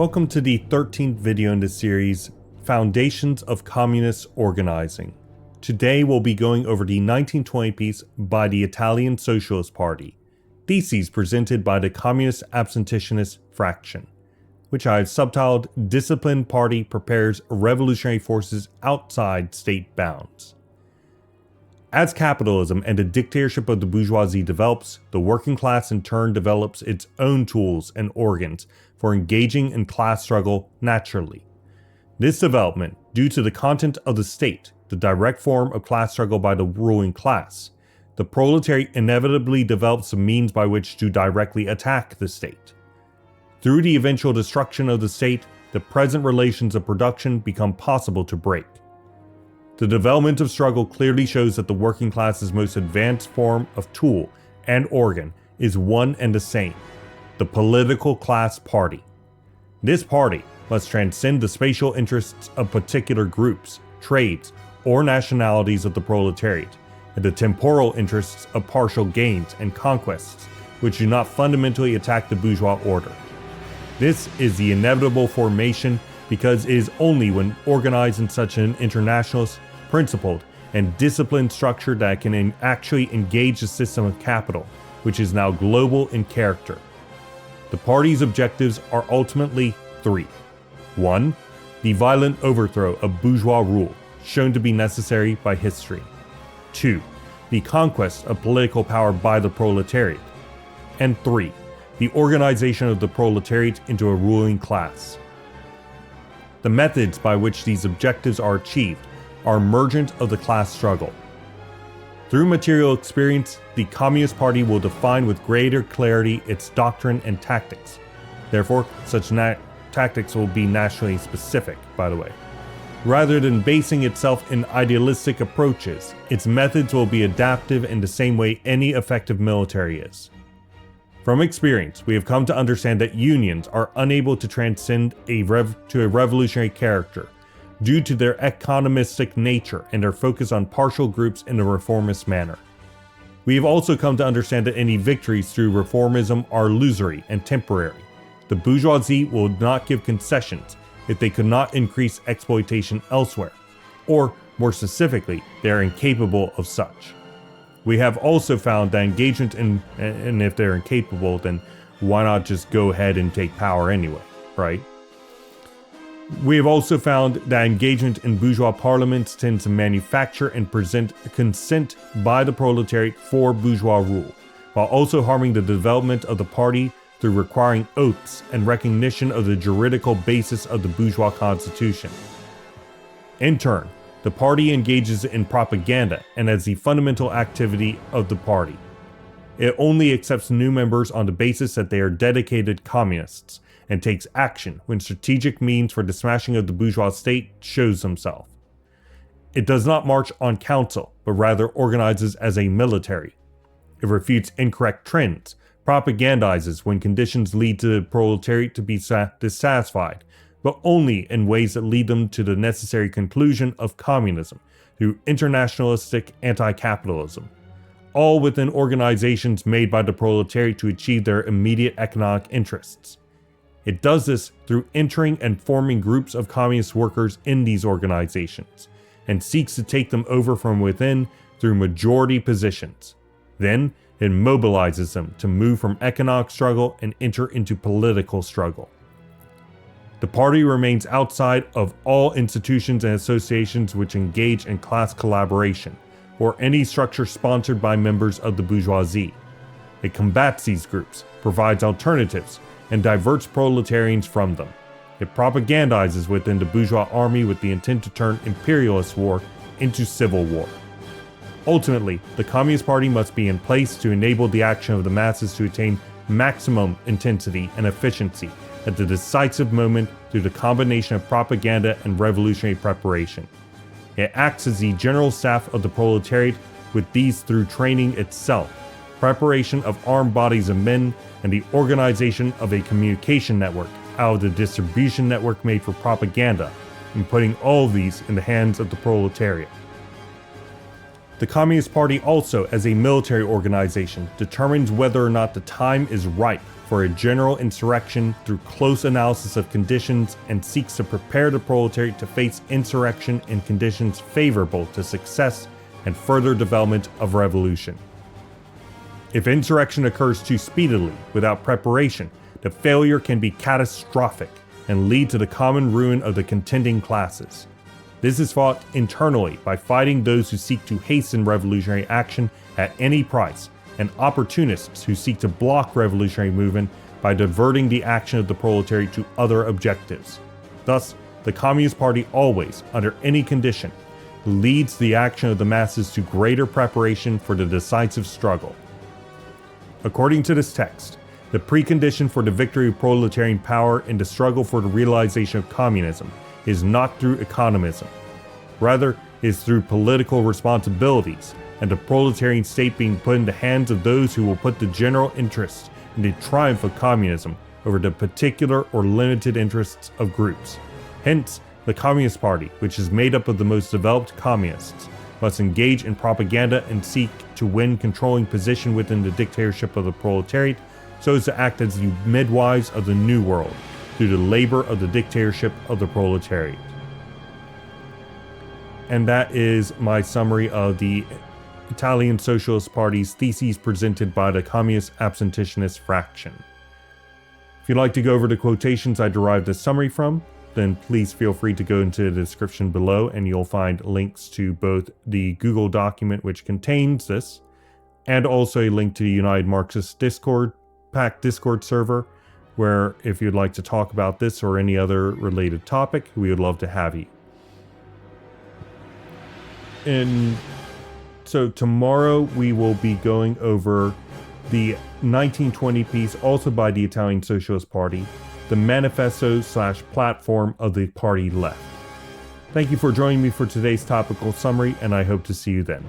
Welcome to the 13th video in the series, Foundations of Communist Organizing. Today we'll be going over the 1920 piece by the Italian Socialist Party, Theses presented by the Communist Absentitionist Fraction, which I have subtitled Disciplined Party Prepares Revolutionary Forces Outside State Bounds. As capitalism and the dictatorship of the bourgeoisie develops, the working class in turn develops its own tools and organs for engaging in class struggle naturally. This development, due to the content of the state, the direct form of class struggle by the ruling class, the proletariat inevitably develops a means by which to directly attack the state. Through the eventual destruction of the state, the present relations of production become possible to break. The development of struggle clearly shows that the working class's most advanced form of tool and organ is one and the same: the political class party. This party must transcend the spatial interests of particular groups, trades, or nationalities of the proletariat, and the temporal interests of partial gains and conquests, which do not fundamentally attack the bourgeois order. This is the inevitable formation because it is only when organized in such an internationalist, principled, and disciplined structure that can actually engage the system of capital, which is now global in character. The party's objectives are ultimately three. 1. The violent overthrow of bourgeois rule, shown to be necessary by history. 2. The conquest of political power by the proletariat. And 3. The organization of the proletariat into a ruling class. The methods by which these objectives are achieved are emergent of the class struggle. Through material experience, the Communist Party will define with greater clarity its doctrine and tactics. Therefore, such tactics will be nationally specific, by the way. Rather than basing itself in idealistic approaches, its methods will be adaptive in the same way any effective military is. From experience, we have come to understand that unions are unable to transcend to a revolutionary character, due to their economistic nature and their focus on partial groups in a reformist manner. We have also come to understand that any victories through reformism are illusory and temporary. The bourgeoisie will not give concessions if they could not increase exploitation elsewhere, or more specifically, they are incapable of such. We have also found that engagement and if they're incapable, then why not just go ahead and take power anyway, right? We have also found that engagement in bourgeois parliaments tends to manufacture and present consent by the proletariat for bourgeois rule, while also harming the development of the party through requiring oaths and recognition of the juridical basis of the bourgeois constitution. In turn, the party engages in propaganda and as the fundamental activity of the party. It only accepts new members on the basis that they are dedicated communists, and takes action when strategic means for the smashing of the bourgeois state shows themselves. It does not march on council, but rather organizes as a military. It refutes incorrect trends, propagandizes when conditions lead to the proletariat to be dissatisfied, but only in ways that lead them to the necessary conclusion of communism through internationalistic anti-capitalism, all within organizations made by the proletariat to achieve their immediate economic interests. It does this through entering and forming groups of communist workers in these organizations, and seeks to take them over from within through majority positions. Then, it mobilizes them to move from economic struggle and enter into political struggle. The party remains outside of all institutions and associations which engage in class collaboration, or any structure sponsored by members of the bourgeoisie. It combats these groups, provides alternatives, and diverts proletarians from them. It propagandizes within the bourgeois army with the intent to turn imperialist war into civil war. Ultimately, the Communist Party must be in place to enable the action of the masses to attain maximum intensity and efficiency at the decisive moment through the combination of propaganda and revolutionary preparation. It acts as the general staff of the proletariat, with these through training itself, preparation of armed bodies of men, and the organization of a communication network out of the distribution network made for propaganda, and putting all of these in the hands of the proletariat. The Communist Party also, as a military organization, determines whether or not the time is ripe for a general insurrection through close analysis of conditions and seeks to prepare the proletariat to face insurrection in conditions favorable to success and further development of revolution. If insurrection occurs too speedily, without preparation, the failure can be catastrophic and lead to the common ruin of the contending classes. This is fought internally by fighting those who seek to hasten revolutionary action at any price, and opportunists who seek to block revolutionary movement by diverting the action of the proletariat to other objectives. Thus, the Communist Party always, under any condition, leads the action of the masses to greater preparation for the decisive struggle. According to this text, the precondition for the victory of proletarian power in the struggle for the realization of communism is not through economism. Rather, is through political responsibilities and the proletarian state being put in the hands of those who will put the general interest in the triumph of communism over the particular or limited interests of groups. Hence, the Communist Party, which is made up of the most developed communists, must engage in propaganda and seek to win controlling position within the dictatorship of the proletariat so as to act as the midwives of the new world through the labor of the dictatorship of the proletariat. And that is my summary of the Italian Socialist Party's theses presented by the Communist Absentitionist fraction. If you'd like to go over the quotations I derived this summary from, then please feel free to go into the description below and you'll find links to both the Google document which contains this, and also a link to the United Marxist Pact Discord server, where if you'd like to talk about this or any other related topic, we would love to have you. And so tomorrow we will be going over the 1920 piece, also by the Italian Socialist Party, the manifesto/platform of the party left. Thank you for joining me for today's topical summary, and I hope to see you then.